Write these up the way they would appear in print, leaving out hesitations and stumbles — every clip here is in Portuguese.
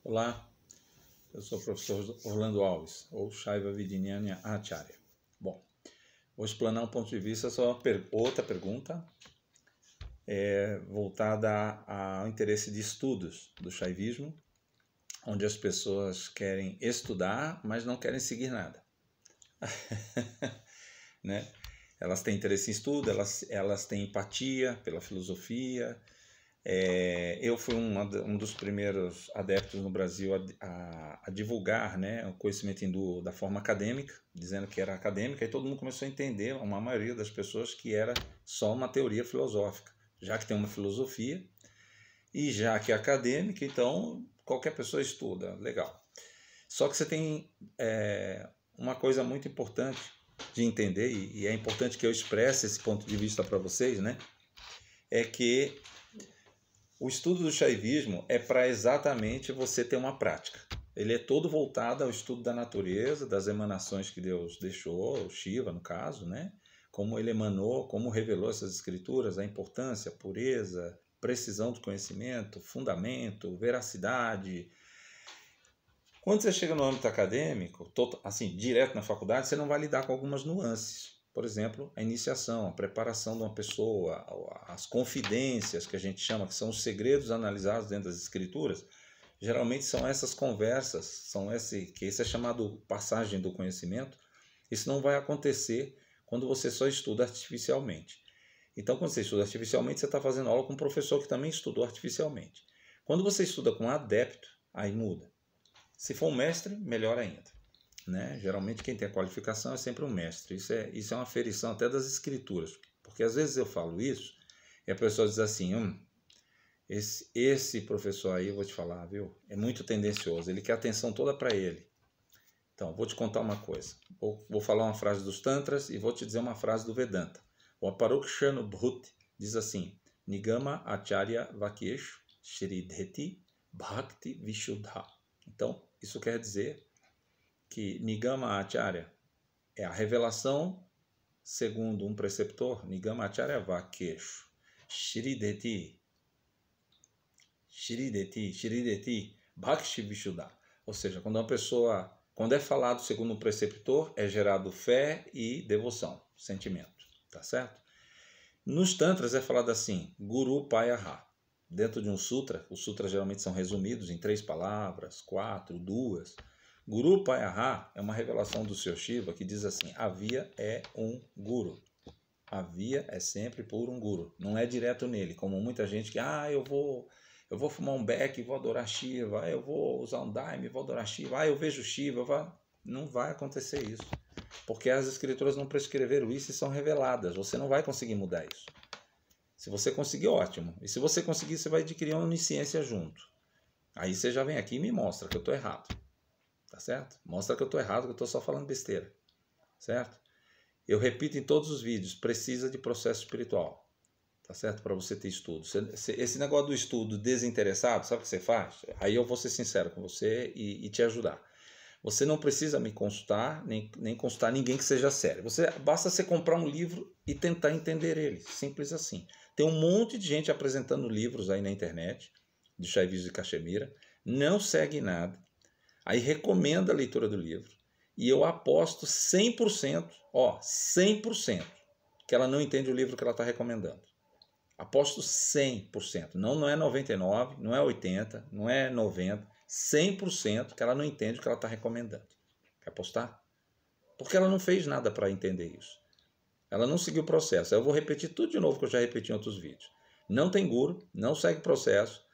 Olá, eu sou o professor Orlando Alves, ou Shaiva Vidinanya Acharya. Bom, vou explanar um ponto de vista sobre outra pergunta voltada ao interesse de estudos do Shaivismo, onde as pessoas querem estudar, mas não querem seguir nada. Né? Elas têm interesse em estudo, elas têm empatia pela filosofia. Eu fui um dos primeiros adeptos no Brasil a divulgar, né, o conhecimento hindu da forma acadêmica, dizendo que era acadêmica, e todo mundo começou a entender, uma maioria das pessoas, que era só uma teoria filosófica, já que tem uma filosofia, e já que é acadêmica, então qualquer pessoa estuda, legal. Só que você tem uma coisa muito importante de entender, e é importante que eu expresse esse ponto de vista para vocês, né, é que o estudo do Shaivismo é para exatamente você ter uma prática. Ele é todo voltado ao estudo da natureza, das emanações que Deus deixou, o Shiva no caso, né? Como ele emanou, como revelou essas escrituras, a importância, a pureza, precisão do conhecimento, fundamento, veracidade. Quando você chega no âmbito acadêmico, assim, direto na faculdade, você não vai lidar com algumas nuances. Por exemplo, a iniciação, a preparação de uma pessoa, as confidências que a gente chama, que são os segredos analisados dentro das escrituras, geralmente são essas conversas, que esse é chamado passagem do conhecimento. Isso não vai acontecer quando você só estuda artificialmente. Então, quando você estuda artificialmente, você está fazendo aula com um professor que também estudou artificialmente. Quando você estuda com um adepto, aí muda. Se for um mestre, melhor ainda. Né? Geralmente quem tem a qualificação é sempre um mestre. Isso é uma aferição até das escrituras, porque às vezes eu falo isso e a pessoa diz assim, esse professor aí, eu vou te falar, viu? É muito tendencioso, ele quer a atenção toda para ele. Então, vou te contar uma coisa. Vou falar uma frase dos Tantras e vou te dizer uma frase do Vedanta. O Aparokshano Bhut diz assim, Nigama Acharya Vakeshu Shridheti Bhakti Vishuddha. Então, isso quer dizer que Nigama Acharya é a revelação segundo um preceptor, Nigama Acharya Vakeshu, Shridheti, Bhakti Vishuddha. Ou seja, quando é falado segundo um preceptor, é gerado fé e devoção, sentimento, tá certo? Nos Tantras é falado assim, Guru Payaha. Dentro de um sutra, os sutras geralmente são resumidos em 3 palavras, 4, 2. Guru Payaha é uma revelação do Sr. Shiva que diz assim, a via é um guru. A via é sempre por um guru. Não é direto nele, como muita gente que, eu vou fumar um beck e vou adorar Shiva, eu vou usar um daime e vou adorar Shiva, eu vejo Shiva, não vai acontecer isso. Porque as escrituras não prescreveram isso e são reveladas. Você não vai conseguir mudar isso. Se você conseguir, ótimo. E se você conseguir, você vai adquirir uma onisciência junto. Aí você já vem aqui e me mostra que eu estou errado. Tá certo? Mostra que eu estou errado, que eu estou só falando besteira. Certo? Eu repito em todos os vídeos, precisa de processo espiritual. Tá certo? Para você ter estudo. Esse negócio do estudo desinteressado, sabe o que você faz? Aí eu vou ser sincero com você e te ajudar. Você não precisa me consultar, nem consultar ninguém que seja sério. Basta você comprar um livro e tentar entender ele. Simples assim. Tem um monte de gente apresentando livros aí na internet, de Shaivismo e Cachemira, não segue nada, aí recomenda a leitura do livro, e eu aposto 100%, 100%, que ela não entende o livro que ela está recomendando. Aposto 100%, não é 99%, não é 80%, não é 90%, 100% que ela não entende o que ela está recomendando. Quer apostar? Porque ela não fez nada para entender isso. Ela não seguiu o processo. Eu vou repetir tudo de novo que eu já repeti em outros vídeos. Não tem guru, não segue processo,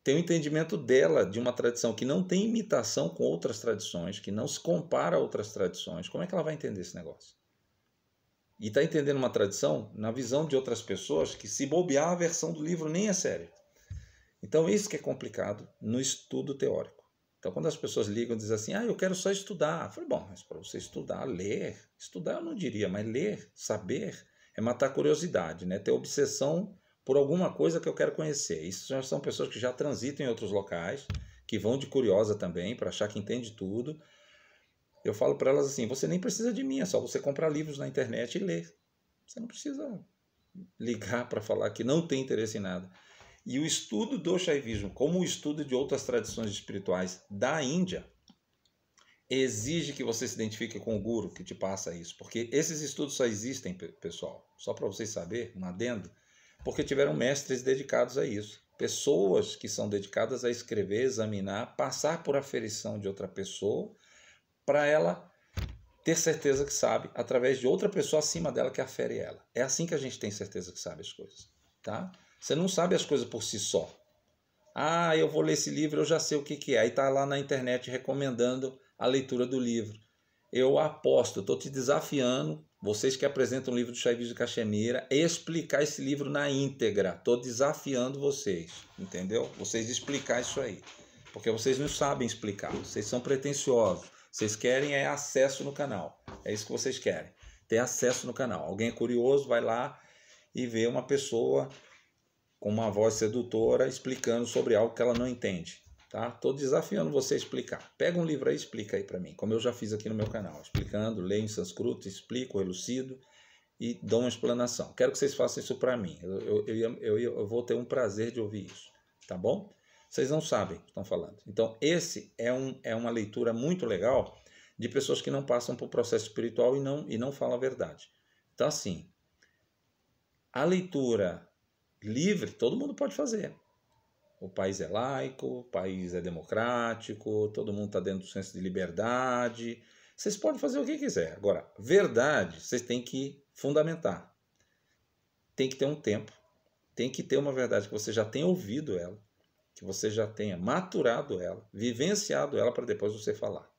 tem o entendimento dela de uma tradição que não tem imitação com outras tradições, que não se compara a outras tradições. Como é que ela vai entender esse negócio? E está entendendo uma tradição na visão de outras pessoas que, se bobear, a versão do livro nem é séria. Então, isso que é complicado no estudo teórico. Então, quando as pessoas ligam e dizem assim, eu quero só estudar. Eu falei, bom, mas para você estudar, ler, estudar eu não diria, mas ler, saber, é matar a curiosidade, né? Ter obsessão por alguma coisa que eu quero conhecer. Isso já são pessoas que já transitam em outros locais, que vão de curiosa também, para achar que entende tudo. Eu falo para elas assim, você nem precisa de mim, é só você comprar livros na internet e ler. Você não precisa ligar para falar que não tem interesse em nada. E o estudo do Shaivismo, como o estudo de outras tradições espirituais da Índia, exige que você se identifique com o guru que te passa isso. Porque esses estudos só existem, pessoal, só para vocês saberem, um adendo, porque tiveram mestres dedicados a isso. Pessoas que são dedicadas a escrever, examinar, passar por aferição de outra pessoa, para ela ter certeza que sabe, através de outra pessoa acima dela que afere ela. É assim que a gente tem certeza que sabe as coisas, tá? Você não sabe as coisas por si só. Ah, eu vou ler esse livro, eu já sei o que é. Aí está lá na internet recomendando a leitura do livro. Eu aposto, estou te desafiando, vocês que apresentam o livro do Shaivismo de Caxemira, explicar esse livro na íntegra. Estou desafiando vocês, entendeu? Vocês explicar isso aí. Porque vocês não sabem explicar, vocês são pretensiosos. Vocês querem é acesso no canal. É isso que vocês querem, ter acesso no canal. Alguém é curioso, vai lá e vê uma pessoa com uma voz sedutora explicando sobre algo que ela não entende. Tá? Estou desafiando você a explicar. Pega um livro aí e explica aí para mim, como eu já fiz aqui no meu canal. Explicando, leio em sânscrito, explico, elucido e dou uma explanação. Quero que vocês façam isso para mim. Eu vou ter um prazer de ouvir isso. Tá bom? Vocês não sabem o que estão falando. Então, esse é uma leitura muito legal de pessoas que não passam por processo espiritual e não falam a verdade. Então, assim, a leitura livre, todo mundo pode fazer. O país é laico, o país é democrático, todo mundo está dentro do senso de liberdade. Vocês podem fazer o que quiser. Agora, verdade, vocês têm que fundamentar. Tem que ter um tempo. Tem que ter uma verdade que você já tenha ouvido ela, que você já tenha maturado ela, vivenciado ela para depois você falar.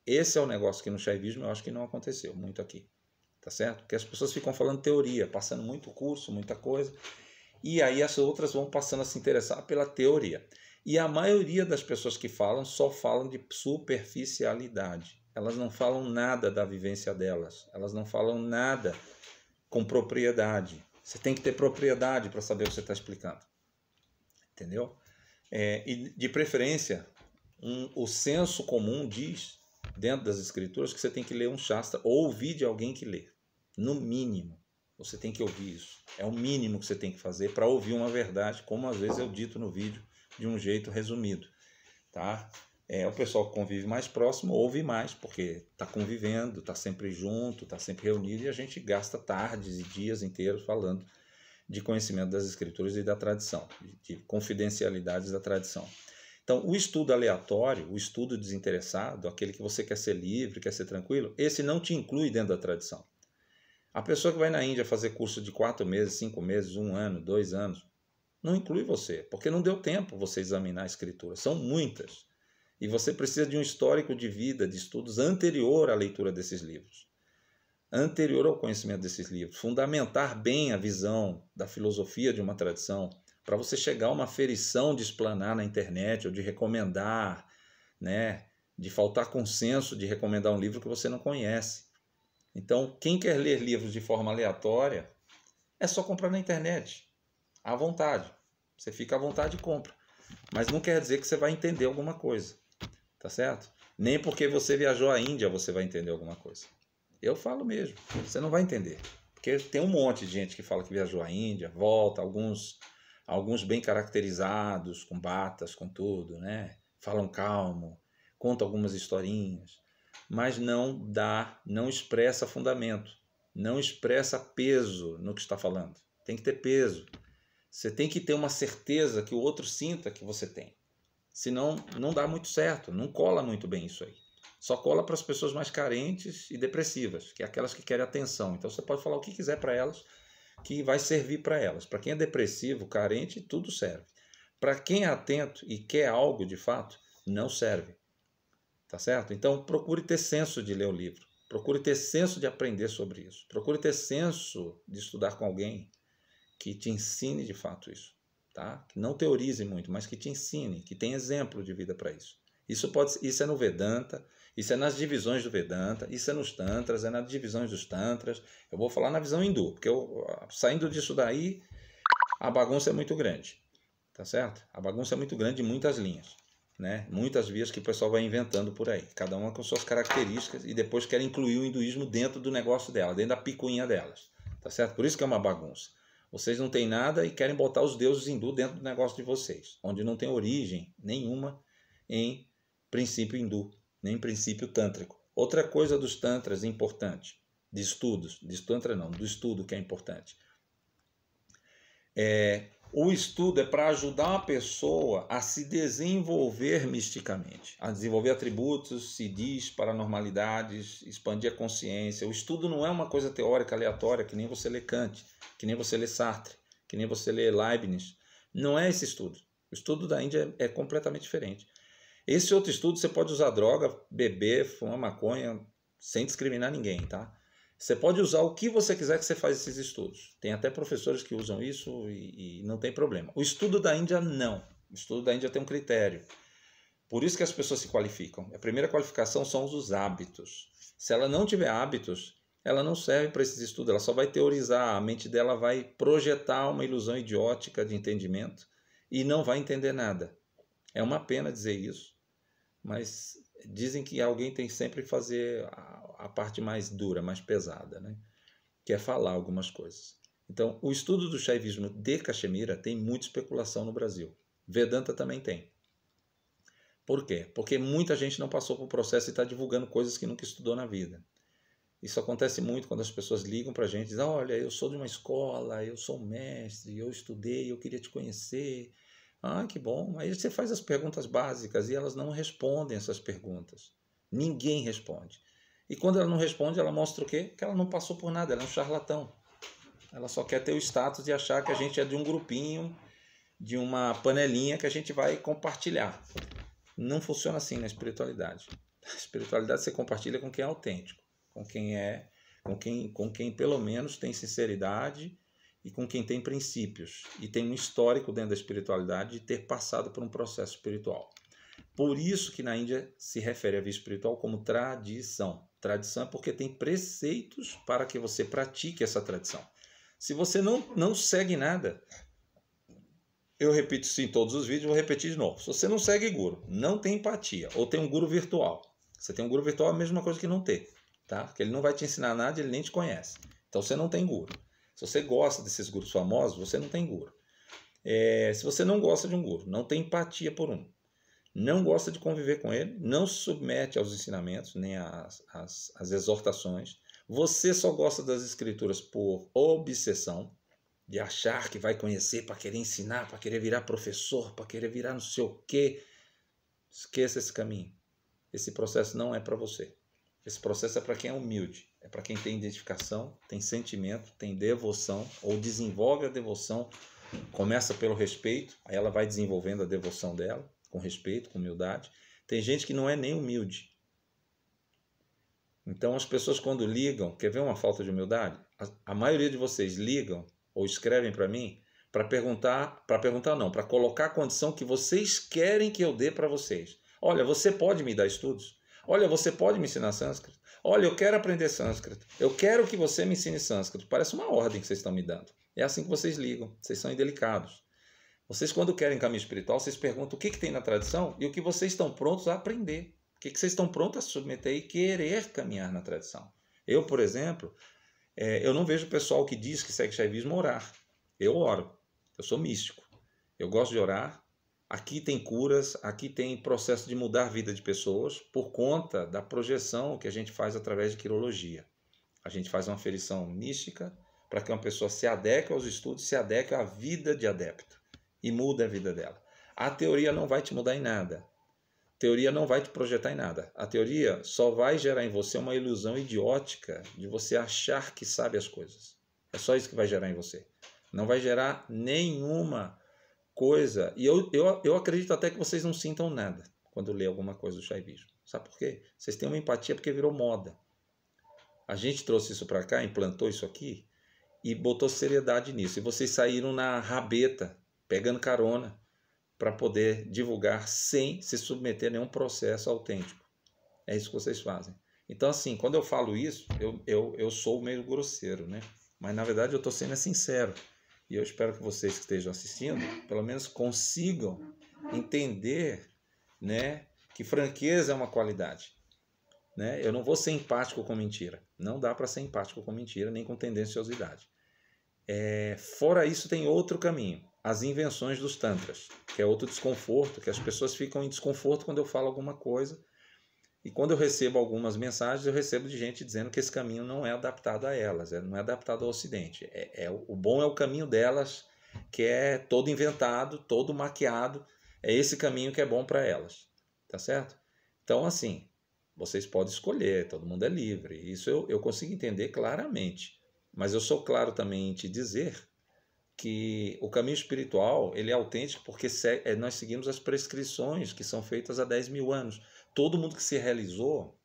Esse é o negócio que no Shaivismo eu acho que não aconteceu muito aqui. Tá certo? Porque as pessoas ficam falando teoria, passando muito curso, muita coisa, e aí as outras vão passando a se interessar pela teoria. E a maioria das pessoas que falam só falam de superficialidade. Elas não falam nada da vivência delas. Elas não falam nada com propriedade. Você tem que ter propriedade para saber o que você está explicando. Entendeu? E de preferência, o senso comum diz, dentro das escrituras, que você tem que ler um Shastra ou ouvir de alguém que lê. No mínimo, você tem que ouvir isso. É o mínimo que você tem que fazer para ouvir uma verdade, como às vezes eu dito no vídeo, de um jeito resumido. Tá? O pessoal que convive mais próximo ouve mais, porque está convivendo, está sempre junto, está sempre reunido, e a gente gasta tardes e dias inteiros falando de conhecimento das escrituras e da tradição, de confidencialidades da tradição. Então, o estudo aleatório, o estudo desinteressado, aquele que você quer ser livre, quer ser tranquilo, esse não te inclui dentro da tradição. A pessoa que vai na Índia fazer curso de 4 meses, 5 meses, 1 ano, 2 anos, não inclui você, porque não deu tempo você examinar a escritura. São muitas. E você precisa de um histórico de vida, de estudos anterior à leitura desses livros. Anterior ao conhecimento desses livros. Fundamentar bem a visão da filosofia de uma tradição, para você chegar a uma aferição de explanar na internet ou de recomendar, né, de faltar consenso de recomendar um livro que você não conhece. Então, quem quer ler livros de forma aleatória, é só comprar na internet, à vontade. Você fica à vontade e compra. Mas não quer dizer que você vai entender alguma coisa, tá certo? Nem porque você viajou à Índia você vai entender alguma coisa. Eu falo mesmo, você não vai entender. Porque tem um monte de gente que fala que viajou à Índia, volta, alguns bem caracterizados, com batas, com tudo, né? Falam calmo, contam algumas historinhas, mas não expressa fundamento, não expressa peso no que está falando. Tem que ter peso. Você tem que ter uma certeza que o outro sinta que você tem. Senão, não dá muito certo, não cola muito bem isso aí. Só cola para as pessoas mais carentes e depressivas, que é aquelas que querem atenção. Então você pode falar o que quiser para elas, que vai servir para elas. Para quem é depressivo, carente, tudo serve. Para quem é atento e quer algo de fato, não serve. Tá certo? Então procure ter senso de ler o livro. Procure ter senso de aprender sobre isso. Procure ter senso de estudar com alguém que te ensine de fato isso. Tá? Que não teorize muito, mas que te ensine, que tenha exemplo de vida para isso. Isso é no Vedanta, isso é nas divisões do Vedanta, isso é nos Tantras, é nas divisões dos Tantras. Eu vou falar na visão hindu, porque saindo disso daí, a bagunça é muito grande. Tá certo? A bagunça é muito grande em muitas linhas. Né? Muitas vias que o pessoal vai inventando por aí. Cada uma com suas características e depois quer incluir o hinduísmo dentro do negócio dela, dentro da picuinha delas. Tá certo? Por isso que é uma bagunça. Vocês não têm nada e querem botar os deuses hindu dentro do negócio de vocês, onde não tem origem nenhuma em princípio hindu, nem em princípio tântrico. Outra coisa dos tantras importante, de estudos, de tantra não, do estudo que é importante. O estudo é para ajudar uma pessoa a se desenvolver misticamente, a desenvolver atributos, siddhis, paranormalidades, expandir a consciência. O estudo não é uma coisa teórica aleatória, que nem você lê Kant, que nem você lê Sartre, que nem você lê Leibniz. Não é esse estudo. O estudo da Índia é completamente diferente. Esse outro estudo você pode usar droga, beber, fumar maconha, sem discriminar ninguém, tá? Você pode usar o que você quiser que você faz esses estudos. Tem até professores que usam isso e não tem problema. O estudo da Índia, não. O estudo da Índia tem um critério. Por isso que as pessoas se qualificam. A primeira qualificação são os hábitos. Se ela não tiver hábitos, ela não serve para esses estudos. Ela só vai teorizar. A mente dela vai projetar uma ilusão idiótica de entendimento e não vai entender nada. É uma pena dizer isso, mas dizem que alguém tem que sempre fazer a parte mais dura, mais pesada, né? Que é falar algumas coisas. Então, o estudo do Shaivismo de Caxemira tem muita especulação no Brasil. Vedanta também tem. Por quê? Porque muita gente não passou por processo e está divulgando coisas que nunca estudou na vida. Isso acontece muito quando as pessoas ligam para a gente e dizem: olha, eu sou de uma escola, eu sou um mestre, eu estudei, eu queria te conhecer. Ah, que bom. Aí você faz as perguntas básicas e elas não respondem essas perguntas. Ninguém responde. E quando ela não responde, ela mostra o quê? Que ela não passou por nada, ela é um charlatão. Ela só quer ter o status de achar que a gente é de um grupinho, de uma panelinha que a gente vai compartilhar. Não funciona assim na espiritualidade. A espiritualidade você compartilha com quem é autêntico, com quem pelo menos tem sinceridade e com quem tem princípios e tem um histórico dentro da espiritualidade de ter passado por um processo espiritual. Por isso que na Índia se refere à vida espiritual como tradição. Tradição é porque tem preceitos para que você pratique essa tradição. Se você não segue nada, eu repito isso em todos os vídeos, vou repetir de novo. Se você não segue guru, não tem empatia, ou tem um guru virtual. Você tem um guru virtual, é a mesma coisa que não ter, tá? Porque ele não vai te ensinar nada, ele nem te conhece. Então você não tem guru. Se você gosta desses gurus famosos, você não tem guru. Se você não gosta de um guru, não tem empatia por um, não gosta de conviver com ele, não se submete aos ensinamentos, nem às exortações, você só gosta das escrituras por obsessão, de achar que vai conhecer para querer ensinar, para querer virar professor, para querer virar não sei o quê, esqueça esse caminho. Esse processo não é para você. Esse processo é para quem é humilde, é para quem tem identificação, tem sentimento, tem devoção, ou desenvolve a devoção, começa pelo respeito, aí ela vai desenvolvendo a devoção dela, com respeito, com humildade. Tem gente que não é nem humilde. Então as pessoas quando ligam, quer ver uma falta de humildade? A maioria de vocês ligam ou escrevem para mim para colocar a condição que vocês querem que eu dê para vocês. Olha, você pode me dar estudos? Olha, você pode me ensinar sânscrito? Olha, eu quero aprender sânscrito. Eu quero que você me ensine sânscrito. Parece uma ordem que vocês estão me dando. É assim que vocês ligam. Vocês são indelicados. Vocês, quando querem caminho espiritual, vocês perguntam o que tem na tradição e o que vocês estão prontos a aprender. O que vocês estão prontos a submeter e querer caminhar na tradição. Eu, por exemplo, eu não vejo o pessoal que diz que segue Shaivismo orar. Eu oro. Eu sou místico. Eu gosto de orar. Aqui tem curas, aqui tem processo de mudar a vida de pessoas por conta da projeção que a gente faz através de quirologia. A gente faz uma aferição mística para que uma pessoa se adeque aos estudos, se adeque à vida de adepto e muda a vida dela. A teoria não vai te mudar em nada. A teoria não vai te projetar em nada. A teoria só vai gerar em você uma ilusão idiótica de você achar que sabe as coisas. É só isso que vai gerar em você. Não vai gerar nenhuma coisa, e eu acredito até que vocês não sintam nada quando lê alguma coisa do Shaivismo. Sabe por quê? Vocês têm uma empatia porque virou moda. A gente trouxe isso para cá, implantou isso aqui e botou seriedade nisso. E vocês saíram na rabeta, pegando carona, para poder divulgar sem se submeter a nenhum processo autêntico. É isso que vocês fazem. Então, assim, quando eu falo isso, eu sou meio grosseiro, né? Mas, na verdade, eu estou sendo sincero. E eu espero que vocês que estejam assistindo, pelo menos consigam entender, né, que franqueza é uma qualidade. Né? Eu não vou ser empático com mentira. Não dá para ser empático com mentira, nem com tendenciosidade. Fora isso, tem outro caminho, as invenções dos tantras, que é outro desconforto, que as pessoas ficam em desconforto quando eu falo alguma coisa. E quando eu recebo algumas mensagens, eu recebo de gente dizendo que esse caminho não é adaptado a elas, não é adaptado ao Ocidente. O bom é o caminho delas, que é todo inventado, todo maquiado. É esse caminho que é bom para elas, tá certo? Então, assim, vocês podem escolher, todo mundo é livre. Isso eu consigo entender claramente. Mas eu sou claro também em te dizer que o caminho espiritual ele é autêntico porque nós seguimos as prescrições que são feitas há 10 mil anos. Todo mundo que se realizou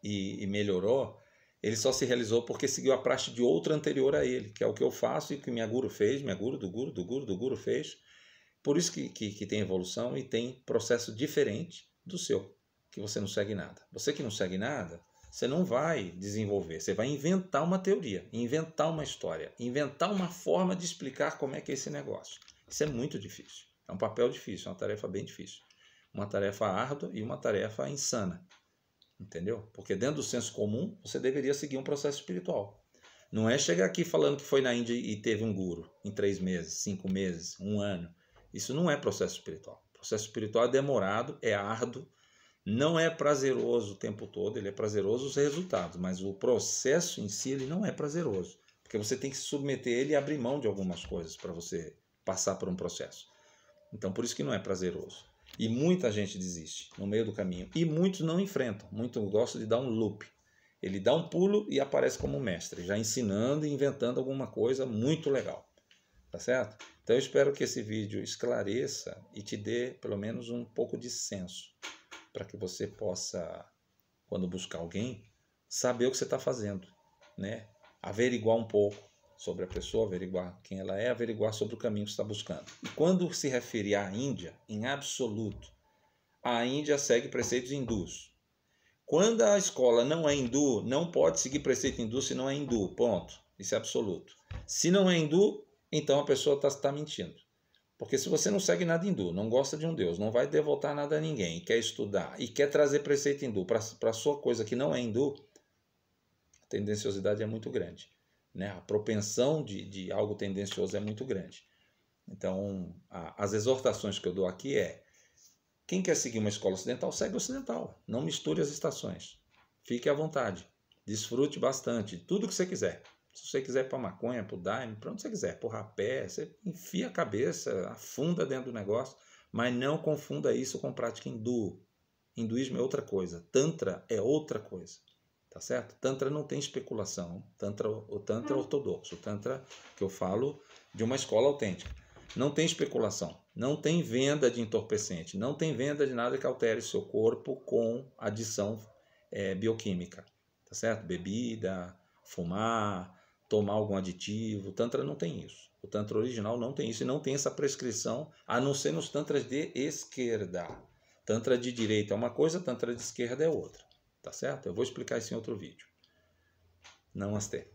e melhorou, ele só se realizou porque seguiu a praxe de outro anterior a ele, que é o que eu faço e que minha guru fez, minha guru do guru fez. Por isso que tem evolução e tem processo diferente do seu, que você não segue nada. Você que não segue nada, você não vai desenvolver, você vai inventar uma teoria, inventar uma história, inventar uma forma de explicar como é que é esse negócio. Isso é muito difícil, é um papel difícil, é uma tarefa bem difícil. Uma tarefa árdua e uma tarefa insana, entendeu? Porque dentro do senso comum, você deveria seguir um processo espiritual. Não é chegar aqui falando que foi na Índia e teve um guru em 3 meses, 5 meses, 1 ano. Isso não é processo espiritual. O processo espiritual é demorado, é árduo, não é prazeroso o tempo todo, ele é prazeroso os resultados, mas o processo em si ele não é prazeroso, porque você tem que se submeter a ele e abrir mão de algumas coisas para você passar por um processo. Então, por isso que não é prazeroso. E muita gente desiste no meio do caminho. E muitos não enfrentam. Muitos gostam de dar um loop. Ele dá um pulo e aparece como mestre, já ensinando e inventando alguma coisa muito legal. Tá certo? Então eu espero que esse vídeo esclareça e te dê pelo menos um pouco de senso, para que você possa, quando buscar alguém, saber o que você está fazendo, né? Averiguar um pouco sobre a pessoa, averiguar quem ela é, averiguar sobre o caminho que você está buscando. E quando se refere à Índia, em absoluto, a Índia segue preceitos hindus. Quando a escola não é hindu, não pode seguir preceito hindu se não é hindu, ponto. Isso é absoluto. Se não é hindu, então a pessoa está mentindo. Porque se você não segue nada hindu, não gosta de um Deus, não vai devotar nada a ninguém, quer estudar e quer trazer preceito hindu para a sua coisa que não é hindu, a tendenciosidade é muito grande. Né? A propensão de algo tendencioso é muito grande. Então, as exortações que eu dou aqui quem quer seguir uma escola ocidental, segue ocidental. Não misture as estações. Fique à vontade. Desfrute bastante. Tudo que você quiser. Se você quiser para maconha, para o daime, para onde você quiser, para o rapé, você enfia a cabeça, afunda dentro do negócio, mas não confunda isso com prática hindu. Hinduísmo é outra coisa. Tantra é outra coisa. Tá certo? Tantra não tem especulação. O Tantra é ortodoxo. O Tantra que eu falo de uma escola autêntica. Não tem especulação. Não tem venda de entorpecente. Não tem venda de nada que altere o seu corpo com adição bioquímica. Tá certo? Bebida, fumar, tomar algum aditivo. O Tantra não tem isso. O Tantra original não tem isso e não tem essa prescrição, a não ser nos Tantras de esquerda. Tantra de direita é uma coisa, Tantra de esquerda é outra. Tá certo? Eu vou explicar isso em outro vídeo. Namastê.